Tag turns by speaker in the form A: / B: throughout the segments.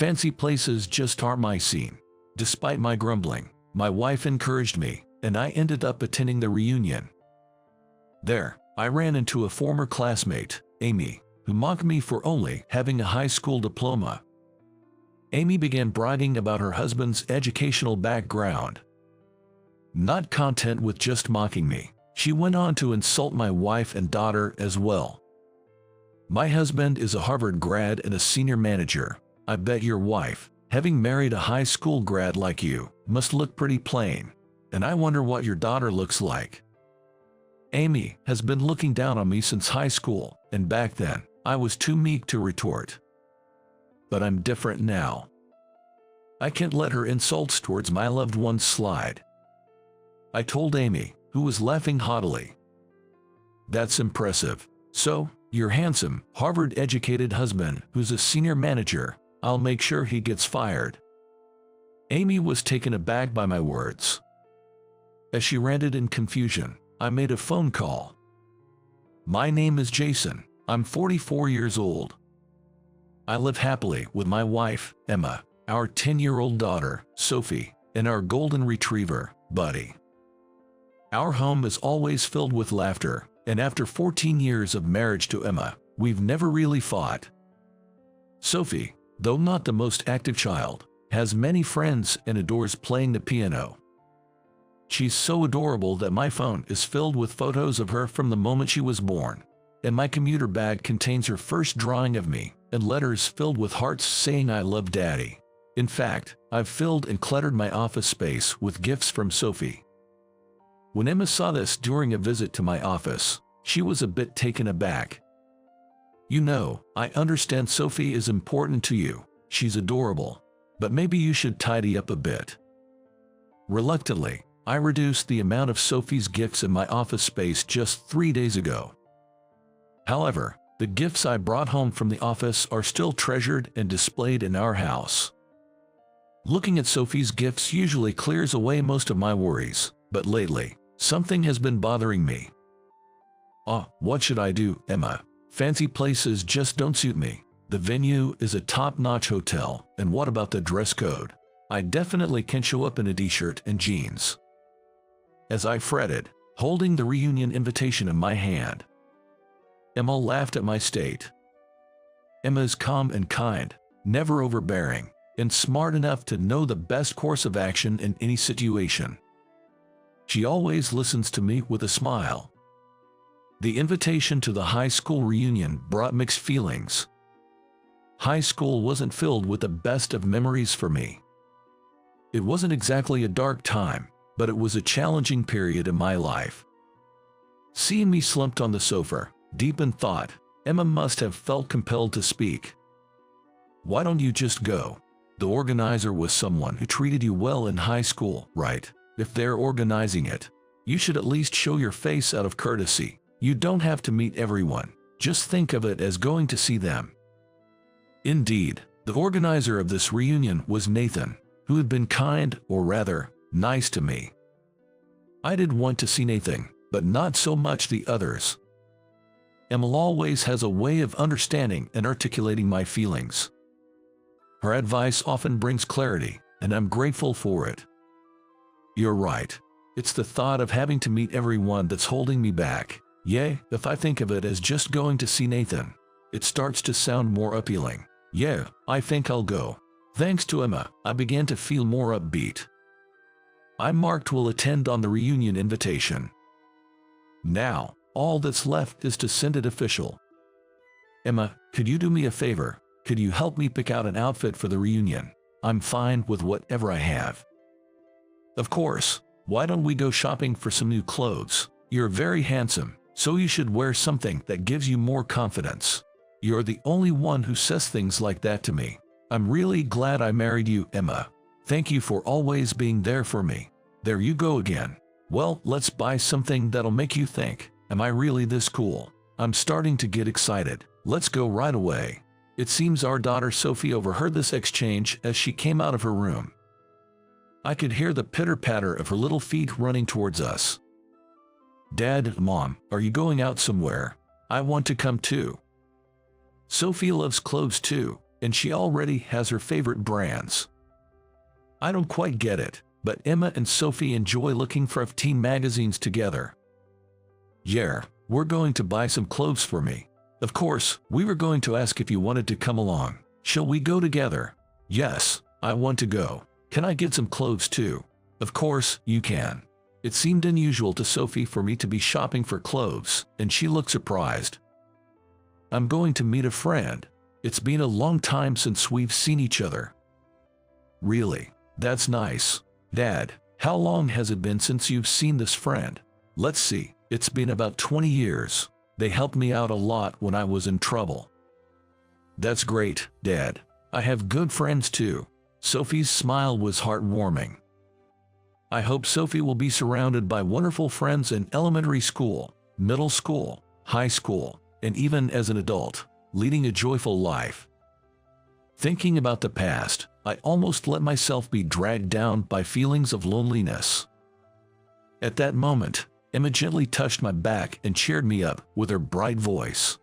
A: Fancy places just aren't my scene. Despite my grumbling, my wife encouraged me, and I ended up attending the reunion. There, I ran into a former classmate, Amy, who mocked me for only having a high school diploma. Amy began bragging about her husband's educational background. Not content with just mocking me, she went on to insult my wife and daughter as well. My husband is a Harvard grad and a senior manager. I bet your wife, having married a high school grad like you, must look pretty plain. And I wonder what your daughter looks like. Amy has been looking down on me since high school, and back then, I was too meek to retort. But I'm different now. I can't let her insults towards my loved ones slide. I told Amy, who was laughing haughtily. That's impressive. So, your handsome, Harvard-educated husband, who's a senior manager, I'll make sure he gets fired. Amy was taken aback by my words. As she ranted in confusion, I made a phone call. My name is Jason. I'm 44 years old. I live happily with my wife, Emma, our 10-year-old daughter, Sophie, and our golden retriever, Buddy. Our home is always filled with laughter, and after 14 years of marriage to Emma, we've never really fought. Sophie, though not the most active child, has many friends and adores playing the piano. She's so adorable that my phone is filled with photos of her from the moment she was born, and my commuter bag contains her first drawing of me and letters filled with hearts saying I love Daddy. In fact, I've filled and cluttered my office space with gifts from Sophie. When Emma saw this during a visit to my office, she was a bit taken aback. You know, I understand Sophie is important to you, she's adorable, but maybe you should tidy up a bit. Reluctantly, I reduced the amount of Sophie's gifts in my office space just 3 days ago. However, the gifts I brought home from the office are still treasured and displayed in our house. Looking at Sophie's gifts usually clears away most of my worries, but lately, something has been bothering me. What should I do, Emma? Fancy places just don't suit me. The venue is a top-notch hotel, and what about the dress code? I definitely can show up in a t-shirt and jeans. As I fretted, holding the reunion invitation in my hand, Emma laughed at my state. Emma is calm and kind, never overbearing, and smart enough to know the best course of action in any situation. She always listens to me with a smile. The invitation to the high school reunion brought mixed feelings. High school wasn't filled with the best of memories for me. It wasn't exactly a dark time, but it was a challenging period in my life. Seeing me slumped on the sofa, deep in thought, Emma must have felt compelled to speak. Why don't you just go? The organizer was someone who treated you well in high school, right? If they're organizing it, you should at least show your face out of courtesy. You don't have to meet everyone. Just think of it as going to see them. Indeed, the organizer of this reunion was Nathan, who had been kind, or rather, nice to me. I did want to see Nathan, but not so much the others. Emma always has a way of understanding and articulating my feelings. Her advice often brings clarity, and I'm grateful for it. You're right. It's the thought of having to meet everyone that's holding me back. Yeah, if I think of it as just going to see Nathan, it starts to sound more appealing. Yeah, I think I'll go. Thanks to Emma, I began to feel more upbeat. I marked will attend on the reunion invitation. Now, all that's left is to send it official. Emma, could you do me a favor? Could you help me pick out an outfit for the reunion? I'm fine with whatever I have. Of course. Why don't we go shopping for some new clothes? You're very handsome, so you should wear something that gives you more confidence. You're the only one who says things like that to me. I'm really glad I married you, Emma. Thank you for always being there for me. There you go again. Well, let's buy something that'll make you think, am I really this cool? I'm starting to get excited. Let's go right away. It seems our daughter Sophie overheard this exchange as she came out of her room. I could hear the pitter-patter of her little feet running towards us. Dad, Mom, are you going out somewhere? I want to come too. Sophie loves clothes too. and she already has her favorite brands. I don't quite get it, but Emma and Sophie enjoy looking for teen magazines together. Yeah, we're going to buy some clothes for me. Of course, we were going to ask if you wanted to come along. Shall we go together? Yes, I want to go. Can I get some clothes too? Of course, you can. It seemed unusual to Sophie for me to be shopping for clothes, and she looked surprised. I'm going to meet a friend. It's been a long time since we've seen each other. Really? That's nice. Dad, how long has it been since you've seen this friend? Let's see, it's been about 20 years. They helped me out a lot when I was in trouble. That's great, Dad. I have good friends too. Sophie's smile was heartwarming. I hope Sophie will be surrounded by wonderful friends in elementary school, middle school, high school, and even as an adult, leading a joyful life. Thinking about the past, I almost let myself be dragged down by feelings of loneliness. At that moment, Emma gently touched my back and cheered me up with her bright voice.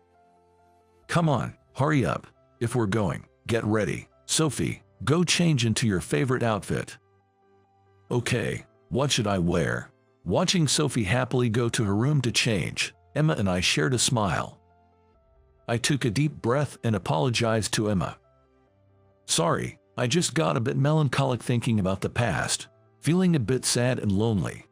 A: Come on, hurry up. If we're going, get ready. Sophie, go change into your favorite outfit. Okay, what should I wear? Watching Sophie happily go to her room to change, Emma and I shared a smile. I took a deep breath and apologized to Emma. Sorry, I just got a bit melancholic thinking about the past, feeling a bit sad and lonely.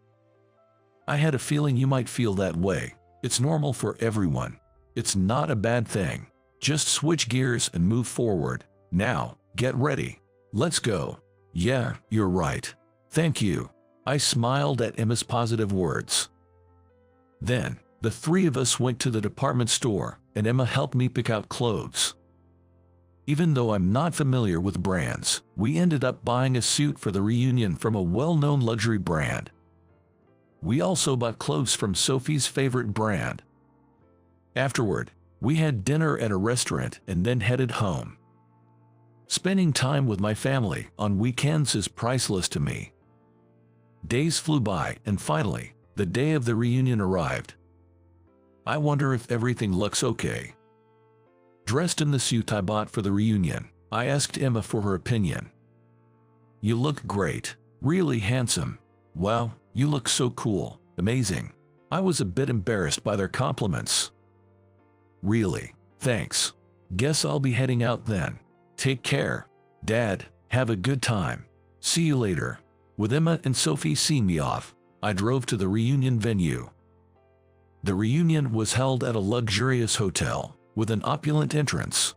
A: I had a feeling you might feel that way. It's normal for everyone. It's not a bad thing. Just switch gears and move forward. Now, get ready. Let's go. Yeah, you're right. Thank you. I smiled at Emma's positive words. Then, the three of us went to the department store, and Emma helped me pick out clothes. Even though I'm not familiar with brands, we ended up buying a suit for the reunion from a well-known luxury brand. We also bought clothes from Sophie's favorite brand. Afterward, we had dinner at a restaurant and then headed home. Spending time with my family on weekends is priceless to me. Days flew by, and finally, the day of the reunion arrived. I wonder if everything looks okay. Dressed in the suit I bought for the reunion, I asked Emma for her opinion. You look great. Really handsome. Wow, you look so cool. Amazing. I was a bit embarrassed by their compliments. Really? Thanks. Guess I'll be heading out then. Take care. Dad, have a good time. See you later. With Emma and Sophie seeing me off, I drove to the reunion venue. The reunion was held at a luxurious hotel, with an opulent entrance.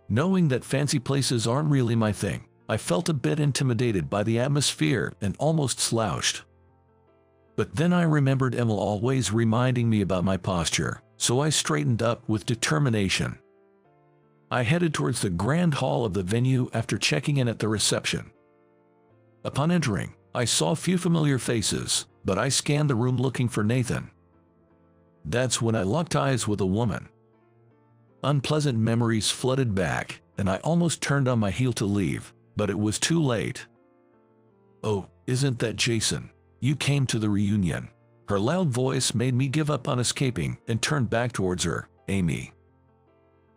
A: Knowing that fancy places aren't really my thing, I felt a bit intimidated by the atmosphere and almost slouched. But then I remembered Emma always reminding me about my posture, so I straightened up with determination. I headed towards the grand hall of the venue after checking in at the reception. Upon entering, I saw a few familiar faces, but I scanned the room looking for Nathan. That's when I locked eyes with a woman. Unpleasant memories flooded back, and I almost turned on my heel to leave, but it was too late. Oh, isn't that Jason? You came to the reunion. Her loud voice made me give up on escaping and turned back towards her. Amy.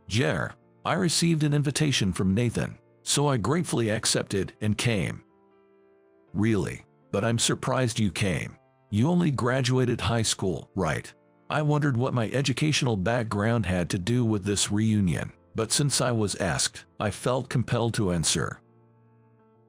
A: Yeah, I received an invitation from Nathan, so I gratefully accepted and came. Really? But I'm surprised you came. You only graduated high school, right? I wondered what my educational background had to do with this reunion, but since I was asked, I felt compelled to answer.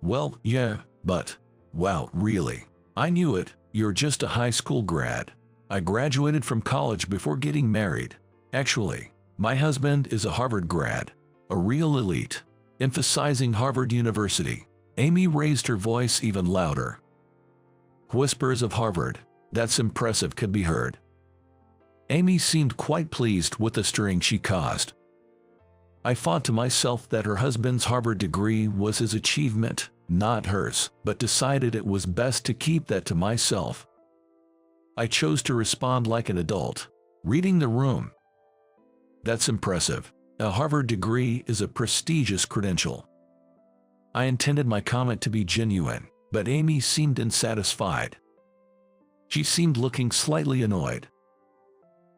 A: Well, yeah, but... Wow, really? I knew it. You're just a high school grad. I graduated from college before getting married. Actually, my husband is a Harvard grad. A real elite. Emphasizing Harvard University. Amy raised her voice even louder. Whispers of Harvard. That's impressive could be heard. Amy seemed quite pleased with the stirring she caused. I thought to myself that her husband's Harvard degree was his achievement, not hers, but decided it was best to keep that to myself. I chose to respond like an adult, reading the room. That's impressive. A Harvard degree is a prestigious credential. I intended my comment to be genuine, but Amy seemed unsatisfied. She seemed looking slightly annoyed.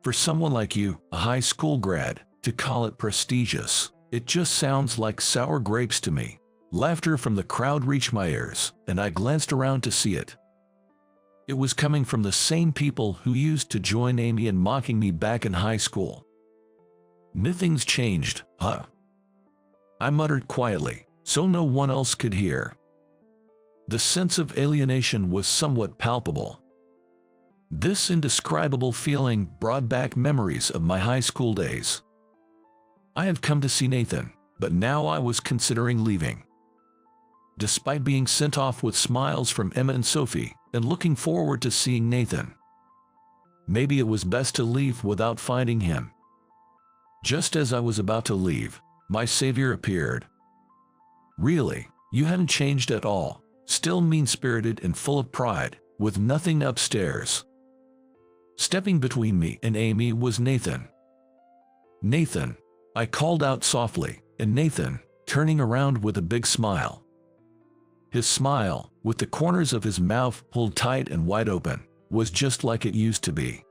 A: For someone like you, a high school grad, to call it prestigious. It just sounds like sour grapes to me. Laughter from the crowd reached my ears, and I glanced around to see it. It was coming from the same people who used to join Amy in mocking me back in high school. Nothing's changed, huh? I muttered quietly, so no one else could hear. The sense of alienation was somewhat palpable. This indescribable feeling brought back memories of my high school days. I had come to see Nathan, but now I was considering leaving. Despite being sent off with smiles from Emma and Sophie, and looking forward to seeing Nathan. Maybe it was best to leave without finding him. Just as I was about to leave, my savior appeared. Really, you hadn't changed at all, still mean-spirited and full of pride, with nothing upstairs. Stepping between me and Amy was Nathan. Nathan, I called out softly, and Nathan, turning around with a big smile. His smile, with the corners of his mouth pulled tight and wide open, was just like it used to be.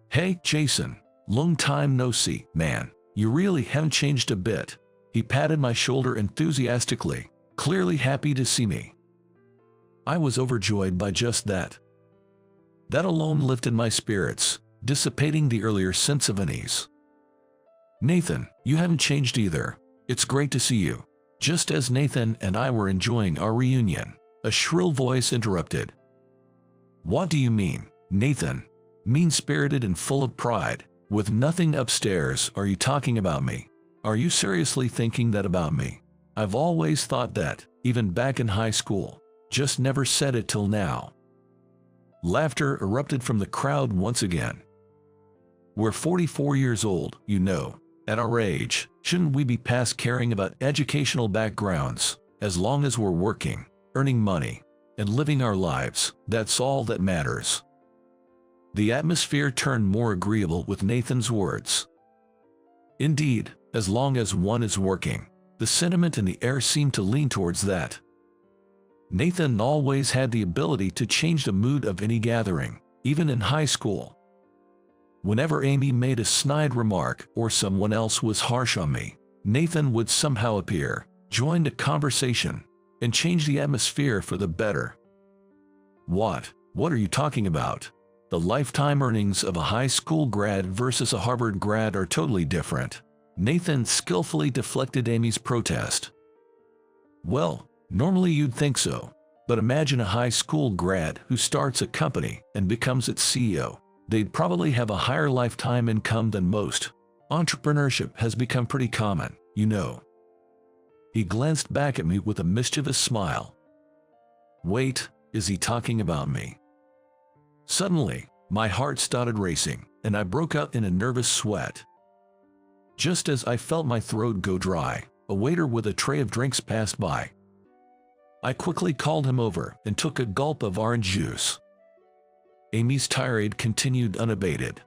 A: "Hey, Jason, long time no see, man. You really haven't changed a bit." He patted my shoulder enthusiastically, clearly happy to see me. I was overjoyed by just that. That alone lifted my spirits, dissipating the earlier sense of unease. "Nathan, you haven't changed either. It's great to see you." Just as Nathan and I were enjoying our reunion, a shrill voice interrupted. "What do you mean, Nathan? Mean-spirited and full of pride, with nothing upstairs? Are you talking about me? Are you seriously thinking that about me? I've always thought that, even back in high school, just never said it till now." Laughter erupted from the crowd once again. "We're 44 years old, you know. At our age, shouldn't we be past caring about educational backgrounds? As long as we're working, earning money, and living our lives, that's all that matters." The atmosphere turned more agreeable with Nathan's words. Indeed, as long as one is working, the sentiment in the air seemed to lean towards that. Nathan always had the ability to change the mood of any gathering, even in high school. Whenever Amy made a snide remark or someone else was harsh on me, Nathan would somehow appear, join the conversation, and change the atmosphere for the better. What are you talking about? The lifetime earnings of a high school grad versus a Harvard grad are totally different. Nathan skillfully deflected Amy's protest. "Well, normally you'd think so, but imagine a high school grad who starts a company and becomes its CEO. They'd probably have a higher lifetime income than most. Entrepreneurship has become pretty common, you know." He glanced back at me with a mischievous smile. Wait, is he talking about me? Suddenly, my heart started racing, and I broke out in a nervous sweat. Just as I felt my throat go dry, a waiter with a tray of drinks passed by. I quickly called him over and took a gulp of orange juice. Amy's tirade continued unabated.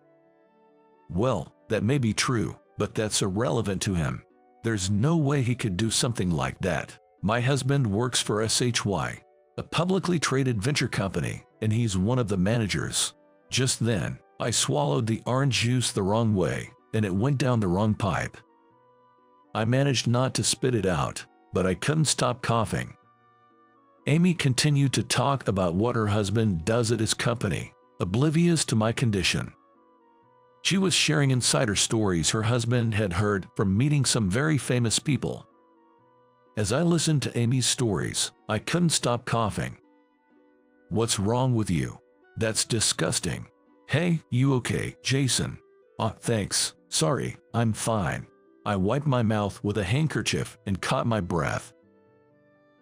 A: "Well, that may be true, but that's irrelevant to him. There's no way he could do something like that. My husband works for SHY, a publicly traded venture company, and he's one of the managers." Just then, I swallowed the orange juice the wrong way, and it went down the wrong pipe. I managed not to spit it out, but I couldn't stop coughing. Amy continued to talk about what her husband does at his company, oblivious to my condition. She was sharing insider stories her husband had heard from meeting some very famous people. As I listened to Amy's stories, I couldn't stop coughing. "What's wrong with you? That's disgusting." "Hey, you okay, Jason?" Thanks, sorry, I'm fine." I wiped my mouth with a handkerchief and caught my breath.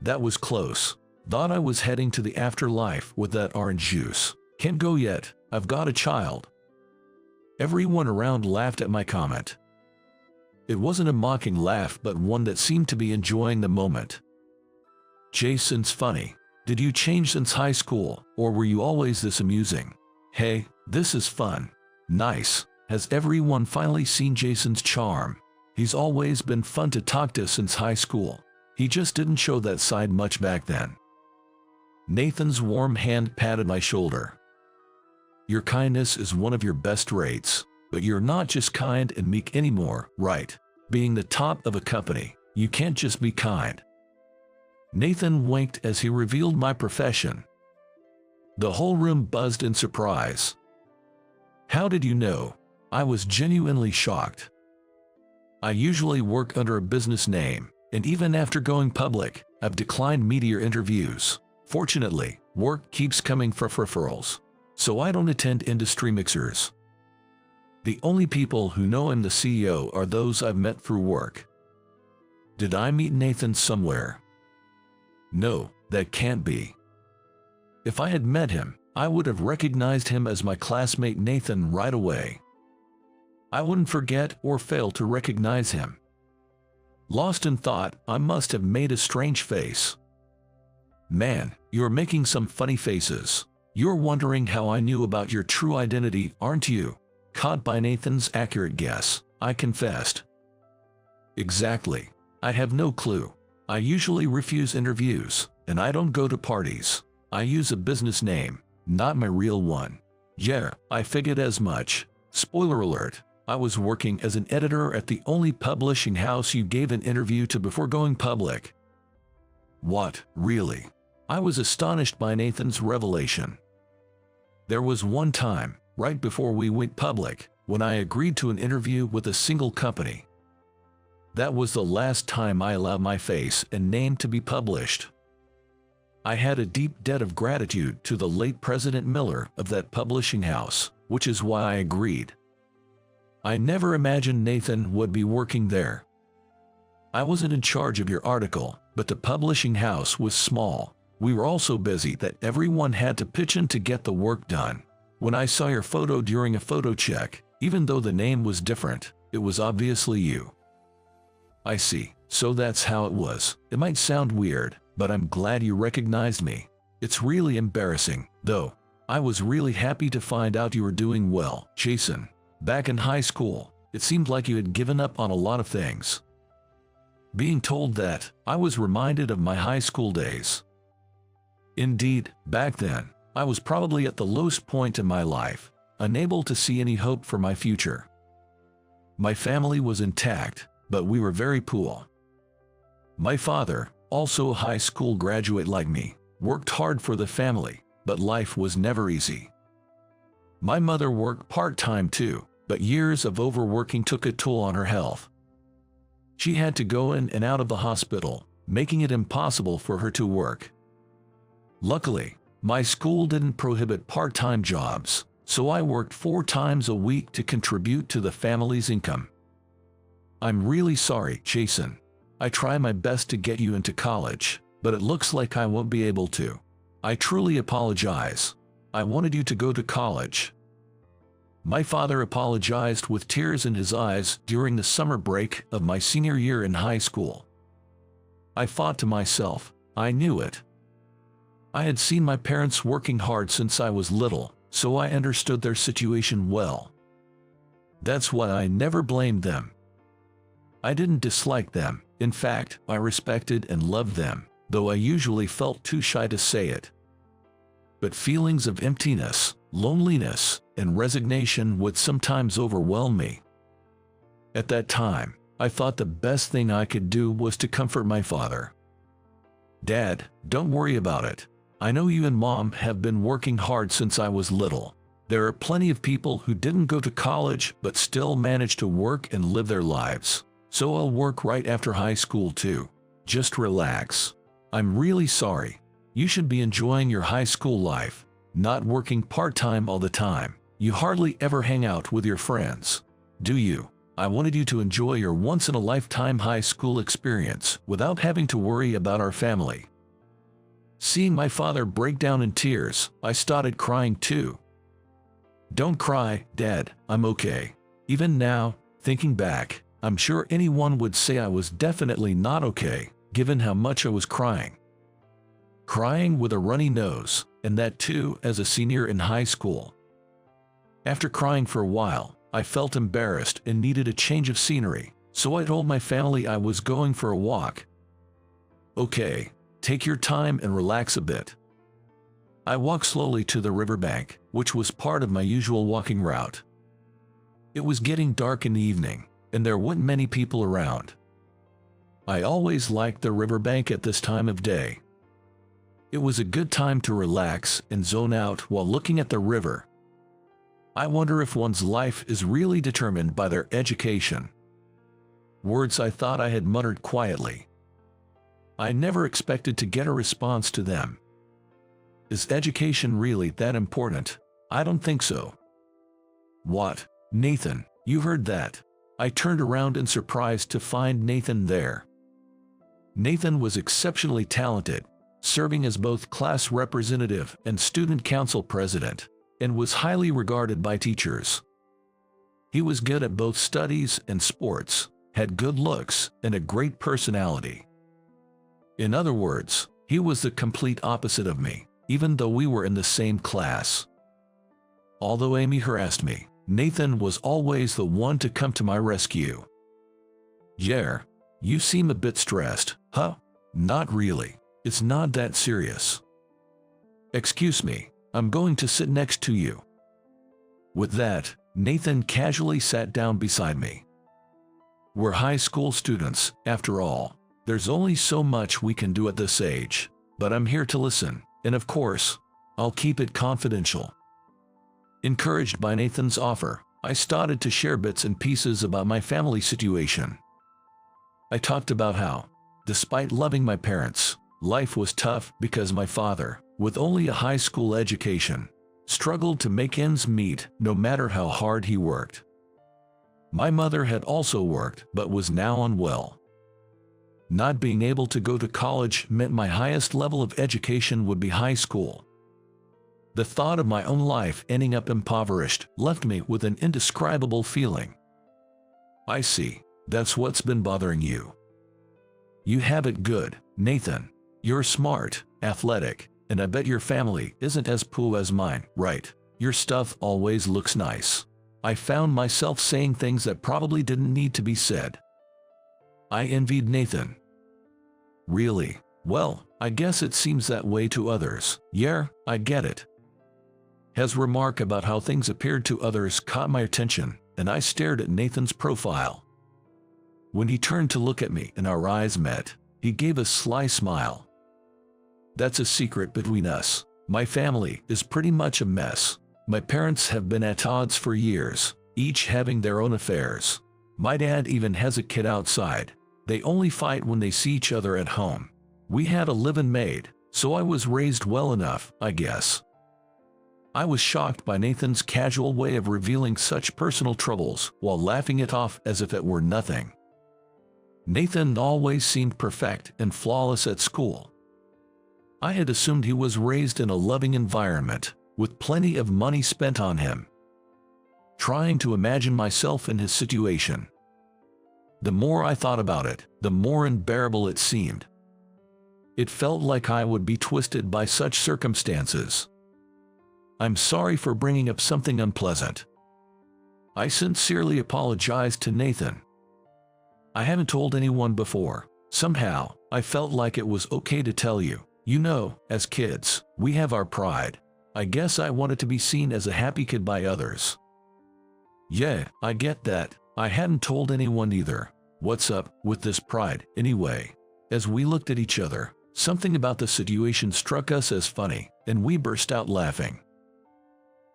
A: That was close. Thought I was heading to the afterlife with that orange juice. "Can't go yet, I've got a child." Everyone around laughed at my comment. It wasn't a mocking laugh, but one that seemed to be enjoying the moment. "Jason's funny. Did you change since high school, or were you always this amusing?" "Hey, this is fun." "Nice. Has everyone finally seen Jason's charm? He's always been fun to talk to since high school. He just didn't show that side much back then." Nathan's warm hand patted my shoulder. "Your kindness is one of your best traits, but you're not just kind and meek anymore, right? Being the top of a company, you can't just be kind. Nathan winked as he revealed my profession. The whole room buzzed in surprise. How did you know? I was genuinely shocked. I usually work under a business name, and even after going public, I've declined media interviews. Fortunately, work keeps coming for referrals, so I don't attend industry mixers. The only people who know I'm the CEO are those I've met through work. Did I meet Nathan somewhere? No, that can't be. If I had met him, I would have recognized him as my classmate Nathan right away. I wouldn't forget or fail to recognize him. Lost in thought, I must have made a strange face. Man, you're making some funny faces. You're wondering how I knew about your true identity, aren't you? Caught by Nathan's accurate guess, I confessed. Exactly. I have no clue. I usually refuse interviews, and I don't go to parties. I use a business name, not my real one. Yeah, I figured as much. Spoiler alert, I was working as an editor at the only publishing house you gave an interview to before going public. What, really? I was astonished by Nathan's revelation. There was one time, right before we went public, when I agreed to an interview with a single company. That was the last time I allowed my face and name to be published. I had a deep debt of gratitude to the late President Miller of that publishing house, which is why I agreed. I never imagined Nathan would be working there. I wasn't in charge of your article, but the publishing house was small. We were all so busy that everyone had to pitch in to get the work done. When I saw your photo during a photo check, even though the name was different, it was obviously you. I see, so that's how it was. It might sound weird, but I'm glad you recognized me. It's really embarrassing, though. I was really happy to find out you were doing well, Jason. Back in high school, it seemed like you had given up on a lot of things. Being told that, I was reminded of my high school days. Indeed, back then, I was probably at the lowest point in my life, unable to see any hope for my future. My family was intact, but we were very poor. My father, also a high school graduate like me, worked hard for the family, but life was never easy. My mother worked part-time too, but years of overworking took a toll on her health. She had to go in and out of the hospital, making it impossible for her to work. Luckily, my school didn't prohibit part-time jobs, so I worked 4 times a week to contribute to the family's income. I'm really sorry, Jason. I try my best to get you into college, but it looks like I won't be able to. I truly apologize. I wanted you to go to college. My father apologized with tears in his eyes during the summer break of my senior year in high school. I thought to myself, I knew it. I had seen my parents working hard since I was little, so I understood their situation well. That's why I never blamed them. I didn't dislike them. In fact, I respected and loved them, though I usually felt too shy to say it. But feelings of emptiness, loneliness, and resignation would sometimes overwhelm me. At that time, I thought the best thing I could do was to comfort my father. Dad, don't worry about it. I know you and Mom have been working hard since I was little. There are plenty of people who didn't go to college but still managed to work and live their lives. So I'll work right after high school too. Just relax. I'm really sorry. You should be enjoying your high school life, not working part-time all the time. You hardly ever hang out with your friends, do you? I wanted you to enjoy your once-in-a-lifetime high school experience without having to worry about our family. Seeing my father break down in tears, I started crying too. Don't cry, Dad, I'm okay. Even now, thinking back, I'm sure anyone would say I was definitely not okay, given how much I was crying. Crying with a runny nose, and that too as a senior in high school. After crying for a while, I felt embarrassed and needed a change of scenery, so I told my family I was going for a walk. Okay, take your time and relax a bit. I walked slowly to the riverbank, which was part of my usual walking route. It was getting dark in the evening, and there weren't many people around. I always liked the riverbank at this time of day. It was a good time to relax and zone out while looking at the river. I wonder if one's life is really determined by their education. Words I thought I had muttered quietly. I never expected to get a response to them. Is education really that important? I don't think so. What? Nathan, you heard that? I turned around in surprise to find Nathan there. Nathan was exceptionally talented, serving as both class representative and student council president, and was highly regarded by teachers. He was good at both studies and sports, had good looks, and a great personality. In other words, he was the complete opposite of me, even though we were in the same class. Although Amy harassed me, Nathan was always the one to come to my rescue. "Yeah, you seem a bit stressed, huh?" "Not really. It's not that serious." "Excuse me, I'm going to sit next to you." With that, Nathan casually sat down beside me. We're high school students, after all. There's only so much we can do at this age, but I'm here to listen, and of course, I'll keep it confidential. Encouraged by Nathan's offer, I started to share bits and pieces about my family situation. I talked about how, despite loving my parents, life was tough because my father, with only a high school education, struggled to make ends meet no matter how hard he worked. My mother had also worked but was now unwell. Not being able to go to college meant my highest level of education would be high school. The thought of my own life ending up impoverished left me with an indescribable feeling. "I see, that's what's been bothering you. You have it good, Nathan. You're smart, athletic, and I bet your family isn't as poor as mine, right? Your stuff always looks nice." I found myself saying things that probably didn't need to be said. I envied Nathan. "Really? Well, I guess it seems that way to others." "Yeah, I get it." His remark about how things appeared to others caught my attention, and I stared at Nathan's profile. When he turned to look at me and our eyes met, he gave a sly smile. "That's a secret between us. My family is pretty much a mess. My parents have been at odds for years, each having their own affairs. My dad even has a kid outside. They only fight when they see each other at home. We had a live-in maid, so I was raised well enough, I guess." I was shocked by Nathan's casual way of revealing such personal troubles while laughing it off as if it were nothing. Nathan always seemed perfect and flawless at school. I had assumed he was raised in a loving environment, with plenty of money spent on him. Trying to imagine myself in his situation. The more I thought about it, the more unbearable it seemed. It felt like I would be twisted by such circumstances. "I'm sorry for bringing up something unpleasant." I sincerely apologized to Nathan. "I haven't told anyone before. Somehow, I felt like it was okay to tell you. You know, as kids, we have our pride. I guess I wanted to be seen as a happy kid by others." "Yeah, I get that. I hadn't told anyone either. What's up with this pride, anyway?" As we looked at each other, something about the situation struck us as funny, and we burst out laughing.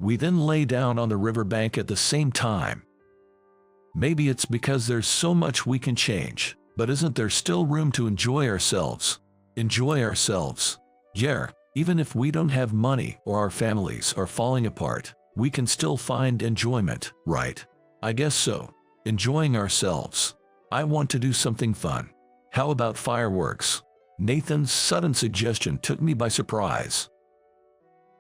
A: We then lay down on the riverbank at the same time. Maybe it's because there's so much we can change, but isn't there still room to enjoy ourselves? Enjoy ourselves. Yeah, even if we don't have money or our families are falling apart, we can still find enjoyment, right? I guess so. Enjoying ourselves. I want to do something fun. How about fireworks? Nathan's sudden suggestion took me by surprise.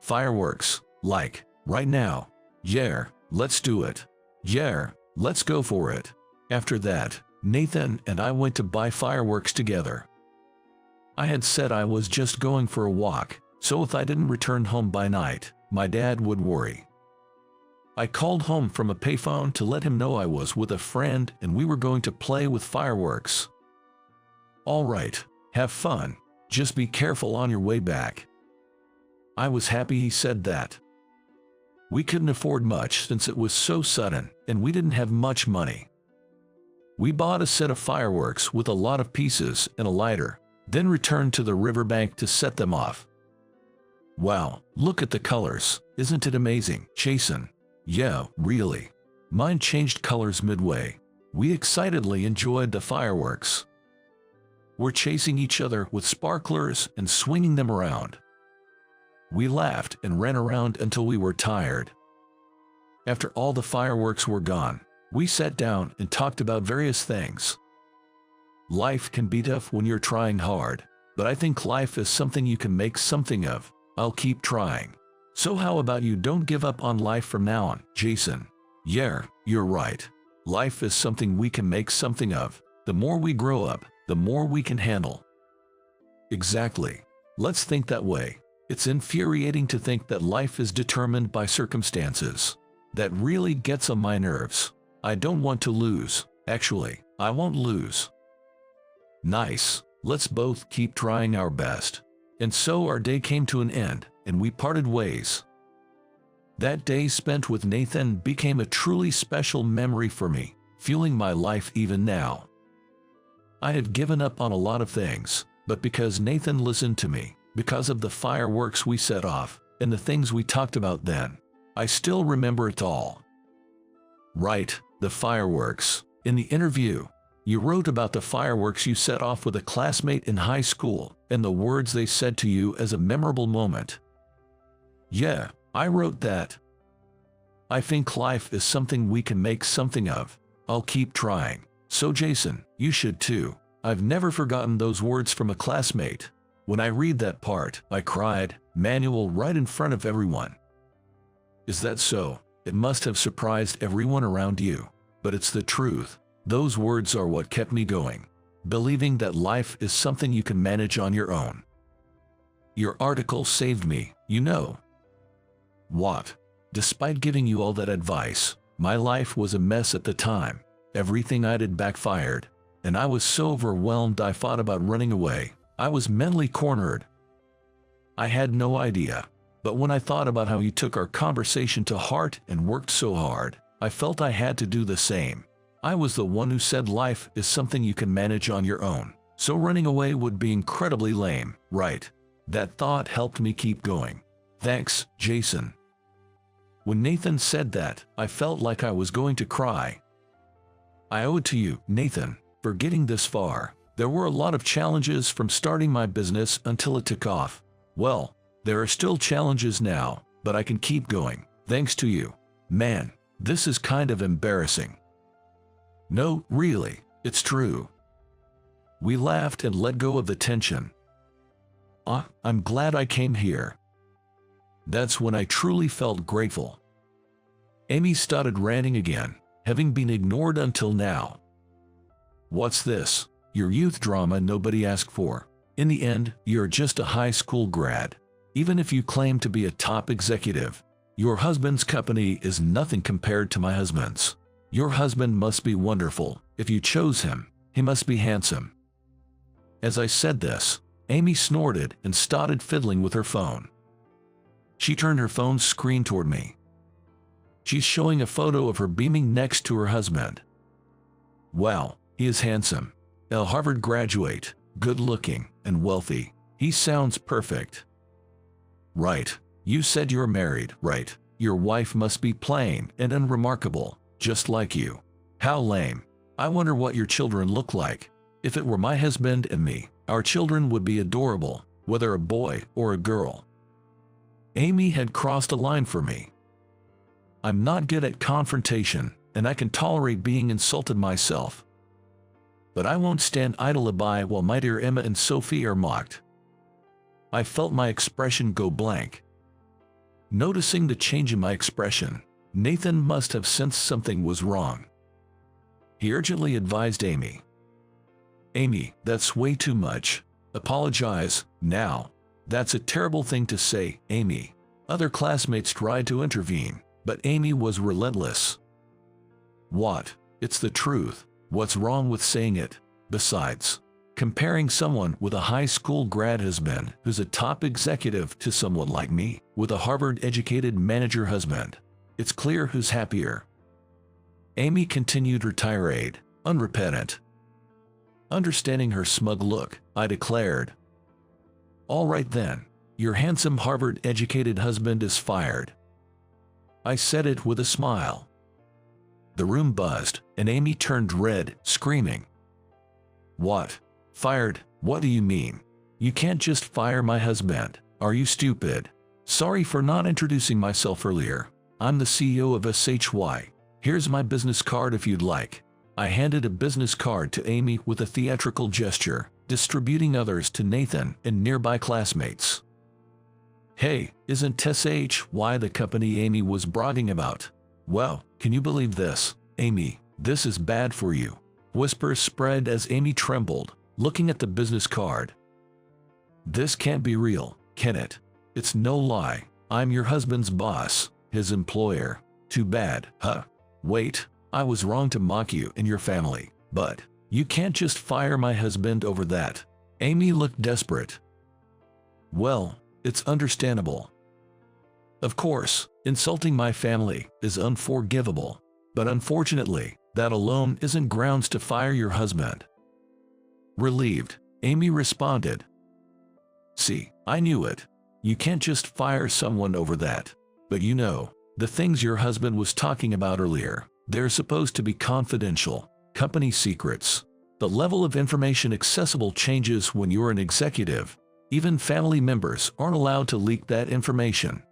A: Fireworks, like, right now. Yeah, let's do it. Yeah, let's go for it. After that, Nathan and I went to buy fireworks together. I had said I was just going for a walk, so if I didn't return home by night, my dad would worry. I called home from a payphone to let him know I was with a friend and we were going to play with fireworks. "All right, have fun. Just be careful on your way back." I was happy he said that. We couldn't afford much since it was so sudden and we didn't have much money. We bought a set of fireworks with a lot of pieces and a lighter, then returned to the riverbank to set them off. Wow, look at the colors, isn't it amazing, Jason? Yeah, really. Mine changed colors midway. We excitedly enjoyed the fireworks. We're chasing each other with sparklers and swinging them around. We laughed and ran around until we were tired. After all the fireworks were gone, we sat down and talked about various things. Life can be tough when you're trying hard, but I think life is something you can make something of. I'll keep trying. So how about you don't give up on life from now on, Jason? Yeah, you're right. Life is something we can make something of. The more we grow up, the more we can handle. Exactly. Let's think that way. It's infuriating to think that life is determined by circumstances. That really gets on my nerves. I don't want to lose. Actually, I won't lose. Nice. Let's both keep trying our best. And so our day came to an end, and we parted ways. That day spent with Nathan became a truly special memory for me, fueling my life even now. I had given up on a lot of things, but because Nathan listened to me, because of the fireworks we set off, and the things we talked about then, I still remember it all. Right, the fireworks. In the interview, you wrote about the fireworks you set off with a classmate in high school, and the words they said to you as a memorable moment. Yeah, I wrote that. I think life is something we can make something of. I'll keep trying. So Jason, you should too. I've never forgotten those words from a classmate. When I read that part, I cried, manual right in front of everyone. Is that so? It must have surprised everyone around you. But it's the truth. Those words are what kept me going. Believing that life is something you can manage on your own. Your article saved me, you know. What? Despite giving you all that advice, my life was a mess at the time. Everything I did backfired, and I was so overwhelmed I thought about running away. I was mentally cornered. I had no idea, but when I thought about how you took our conversation to heart and worked so hard, I felt I had to do the same. I was the one who said life is something you can manage on your own, so running away would be incredibly lame, right? That thought helped me keep going. Thanks, Jason. When Nathan said that, I felt like I was going to cry. I owe it to you, Nathan, for getting this far. There were a lot of challenges from starting my business until it took off. Well, there are still challenges now, but I can keep going, thanks to you. Man, this is kind of embarrassing. No, really, it's true. We laughed and let go of the tension. I'm glad I came here. That's when I truly felt grateful. Amy started ranting again, having been ignored until now. What's this? Your youth drama nobody asked for. In the end, you're just a high school grad. Even if you claim to be a top executive, your husband's company is nothing compared to my husband's. Your husband must be wonderful. If you chose him, he must be handsome. As I said this, Amy snorted and started fiddling with her phone. She turned her phone's screen toward me. She's showing a photo of her beaming next to her husband. Wow, he is handsome. A Harvard graduate, good-looking, and wealthy. He sounds perfect. Right, you said you're married, right? Your wife must be plain and unremarkable, just like you. How lame. I wonder what your children look like. If it were my husband and me, our children would be adorable, whether a boy or a girl. Amy had crossed a line for me. I'm not good at confrontation, and I can tolerate being insulted myself. But I won't stand idly by while my dear Emma and Sophie are mocked. I felt my expression go blank. Noticing the change in my expression, Nathan must have sensed something was wrong. He urgently advised Amy. Amy, that's way too much. Apologize, now. That's a terrible thing to say, Amy. Other classmates tried to intervene, but Amy was relentless. What? It's the truth. What's wrong with saying it? Besides, comparing someone with a high school grad husband who's a top executive to someone like me with a Harvard-educated manager husband, it's clear who's happier. Amy continued her tirade. unrepentant. Understanding her smug look, I declared, "All right then, your handsome Harvard-educated husband is fired." I said it with a smile. The room buzzed, and Amy turned red, screaming, "What? Fired? What do you mean? You can't just fire my husband. Are you stupid? Sorry for not introducing myself earlier. I'm the CEO of SHY. Here's my business card if you'd like." I handed a business card to Amy with a theatrical gesture, distributing others to Nathan and nearby classmates. "Hey, isn't SHY the company Amy was bragging about? Well, can you believe this, Amy? This is bad for you." Whispers spread as Amy trembled, looking at the business card. "This can't be real, can it? It's no lie. I'm your husband's boss, his employer. Too bad, huh? Wait, I was wrong to mock you and your family, but you can't just fire my husband over that." Amy looked desperate. "Well, it's understandable. Of course, insulting my family is unforgivable, but unfortunately, that alone isn't grounds to fire your husband." Relieved, Amy responded, "See, I knew it. You can't just fire someone over that. But you know, the things your husband was talking about earlier, they're supposed to be confidential, company secrets. The level of information accessible changes when you're an executive. Even family members aren't allowed to leak that information."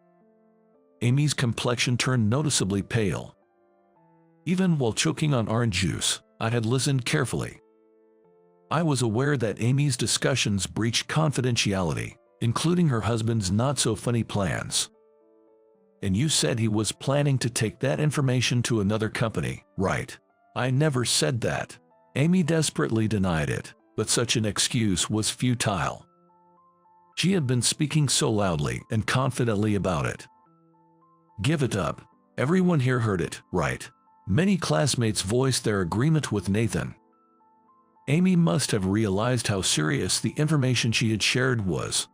A: Amy's complexion turned noticeably pale. Even while choking on orange juice, I had listened carefully. I was aware that Amy's discussions breached confidentiality, including her husband's not-so-funny plans. "And you said he was planning to take that information to another company, right?" "I never said that." Amy desperately denied it, but such an excuse was futile. She had been speaking so loudly and confidently about it. "Give it up." Everyone here heard it, right? Many classmates voiced their agreement with Nathan. Amy must have realized how serious the information she had shared was.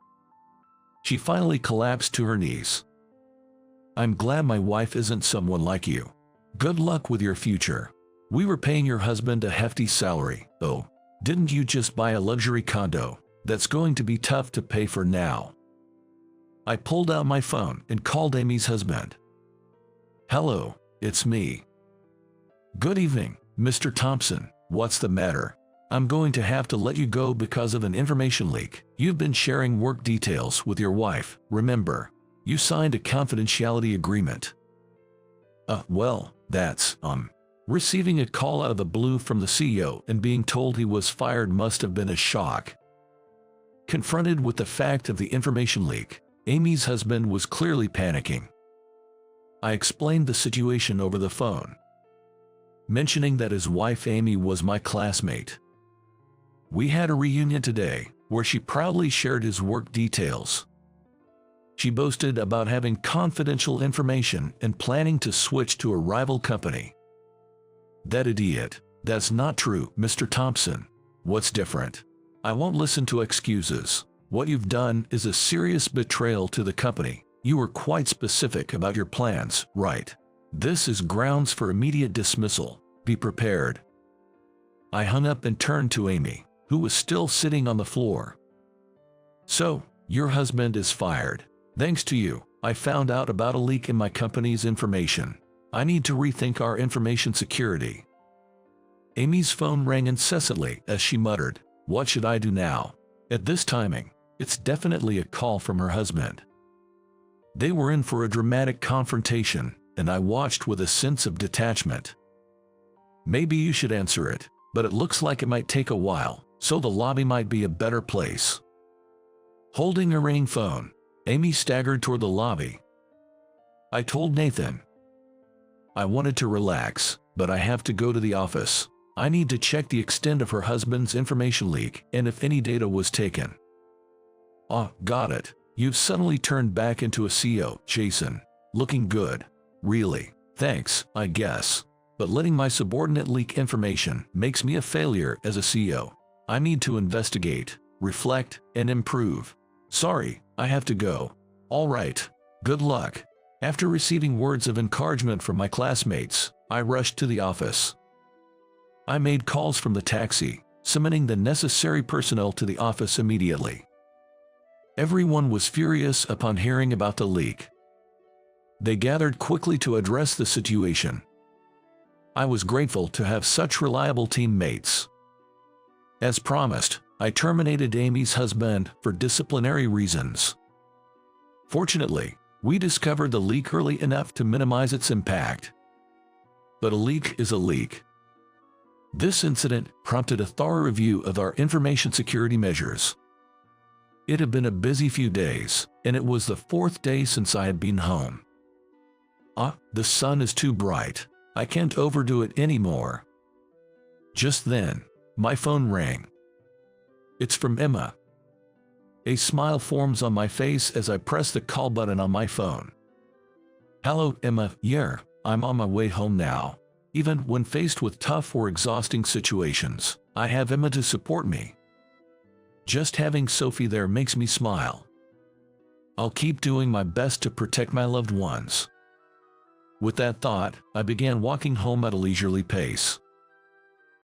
A: She finally collapsed to her knees. "I'm glad my wife isn't someone like you. Good luck with your future. We were paying your husband a hefty salary, though. Didn't you just buy a luxury condo? That's going to be tough to pay for now." I pulled out my phone and called Amy's husband. "Hello, it's me." "Good evening, Mr. Thompson. What's the matter?" "I'm going to have to let you go because of an information leak. You've been sharing work details with your wife, remember? You signed a confidentiality agreement." Well, that's, Receiving a call out of the blue from the CEO and being told he was fired must have been a shock. Confronted with the fact of the information leak, Amy's husband was clearly panicking. I explained the situation over the phone, mentioning that his wife Amy was my classmate. We had a reunion today, where she proudly shared his work details. She boasted about having confidential information and planning to switch to a rival company. That idiot. That's not true, Mr. Thompson. What's different? I won't listen to excuses. What you've done is a serious betrayal to the company. You were quite specific about your plans, right? This is grounds for immediate dismissal. Be prepared. I hung up and turned to Amy, who was still sitting on the floor. "So, your husband is fired. Thanks to you, I found out about a leak in my company's information. I need to rethink our information security." Amy's phone rang incessantly as she muttered, "What should I do now?" At this timing, it's definitely a call from her husband. They were in for a dramatic confrontation, and I watched with a sense of detachment. Maybe you should answer it, but it looks like it might take a while, so the lobby might be a better place. Holding a ringing phone, Amy staggered toward the lobby. I told Nathan I wanted to relax, but I have to go to the office. I need to check the extent of her husband's information leak and if any data was taken. "Oh, got it. You've suddenly turned back into a CEO, Jason. Looking good. Really. Thanks, I guess. But letting my subordinate leak information makes me a failure as a CEO. I need to investigate, reflect, and improve. Sorry, I have to go." "All right. Good luck." After receiving words of encouragement from my classmates, I rushed to the office. I made calls from the taxi, summoning the necessary personnel to the office immediately. Everyone was furious upon hearing about the leak. They gathered quickly to address the situation. I was grateful to have such reliable teammates. As promised, I terminated Amy's husband for disciplinary reasons. Fortunately, we discovered the leak early enough to minimize its impact. But a leak is a leak. This incident prompted a thorough review of our information security measures. It had been a busy few days, and it was the 4th day since I had been home. The sun is too bright. I can't overdo it anymore. Just then, my phone rang. It's from Emma. A smile forms on my face as I press the call button on my phone. Hello, Emma. Yeah, I'm on my way home now. Even when faced with tough or exhausting situations, I have Emma to support me. Just having Sophie there makes me smile. I'll keep doing my best to protect my loved ones. With that thought, I began walking home at a leisurely pace.